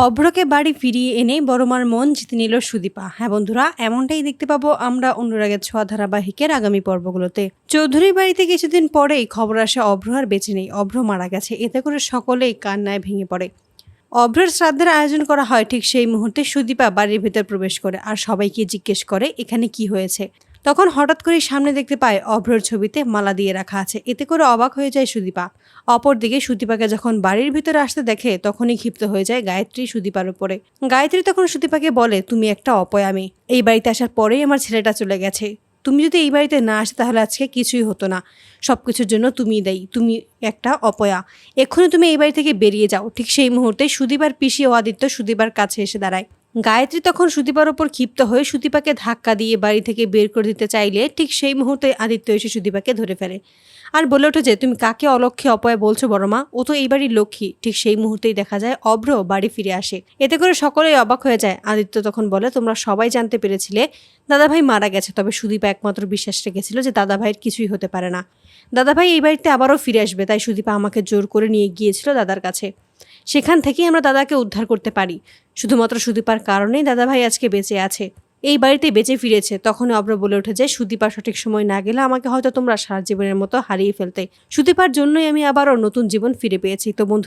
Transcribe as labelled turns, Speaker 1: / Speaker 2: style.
Speaker 1: অভ্রকে বাড়ি ফিরিয়ে এনে বড়মার মন জিতে নিল সুদীপা। হ্যাঁ বন্ধুরা, এমনটাই দেখতে পাবো আমরা অনুরাগের ছোঁয়া ধারাবাহিকের আগামী পর্বগুলোতে। চৌধুরীর বাড়িতে কিছুদিন পরেই খবর আসে অভ্র আর বেঁচে নেই, অভ্র মারা গেছে। এতে করে সকলেই কান্নায় ভেঙে পড়ে। অভ্রের শ্রাদ্ধের আয়োজন করা হয়, ঠিক সেই মুহূর্তে সুদীপা বাড়ির ভেতর প্রবেশ করে আর সবাইকে জিজ্ঞেস করে এখানে কি হয়েছে। তখন হঠাৎ করেই সামনে দেখতে পায় অভ্রর ছবিতে মালা দিয়ে রাখা আছে। এতে করে অবাক হয়ে যায় সুদীপা। অপরদিকে সুদীপাকে যখন বাড়ির ভিতরে আসতে দেখে তখনই ক্ষিপ্ত হয়ে যায় গায়ত্রী সুদীপার উপরে। গায়ত্রী তখন সুদীপাকে বলে, তুমি একটা অপয়া মেয়ে, এই বাড়িতে আসার পরেই আমার ছেলেটা চলে গেছে। তুমি যদি এই বাড়িতে না আসতে তাহলে আজকে কিছুই হতো না। সবকিছুর জন্য তুমিই দায়ী, তুমি একটা অপয়া। এক্ষুনি তুমি এই বাড়ি থেকে বেরিয়ে যাও। ঠিক সেই মুহূর্তে সুদীপার পিসি ও আদিত্য সুদীপার কাছে এসে দাঁড়ায়। গায়ত্রী তখন সুদীপার ওপর ক্ষিপ্ত হয়ে সুদীপাকে ধাক্কা দিয়ে বাড়ি থেকে বের করে দিতে চাইলে ঠিক সেই মুহূর্তে আদিত্য এসে সুদীপাকে ধরে ফেলে আর বলে ওঠে যে, তুমি কাকে অলক্ষ্যে অপয়া বলছো বড়মা? ও তো এই বাড়ির লক্ষ্মী। ঠিক সেই মুহূর্তেই দেখা যায় অভ্র বাড়ি ফিরে আসে। এতে করে সকলেই অবাক হয়ে যায়। আদিত্য তখন বলে, তোমরা সবাই জানতে পেরেছিলে দাদাভাই মারা গেছে, তবে সুদীপা একমাত্র বিশ্বাস রেখেছিল যে দাদাভাইয়ের কিছুই হতে পারে না। দাদাভাই এই বাড়িতে আবারও ফিরে আসবে, তাই সুদীপা আমাকে জোর করে নিয়ে গিয়েছিল দাদার কাছে। সেখান থেকেই আমরা দাদাকে উদ্ধার করতে পারি। শুধুমাত্র সুদীপার কারণেই দাদাভাই আজকে বেঁচে আছে, এই বাড়িতে বেঁচে ফিরেছে। তখনই অভ্র বলে ওঠে যে, সুদীপা সঠিক সময় না গেলে আমাকে হয়তো তোমরা সারা জীবনের মতো হারিয়ে ফেলতে। সুদীপার জন্যই আমি আবারও নতুন জীবন ফিরে পেয়েছি। তো বন্ধু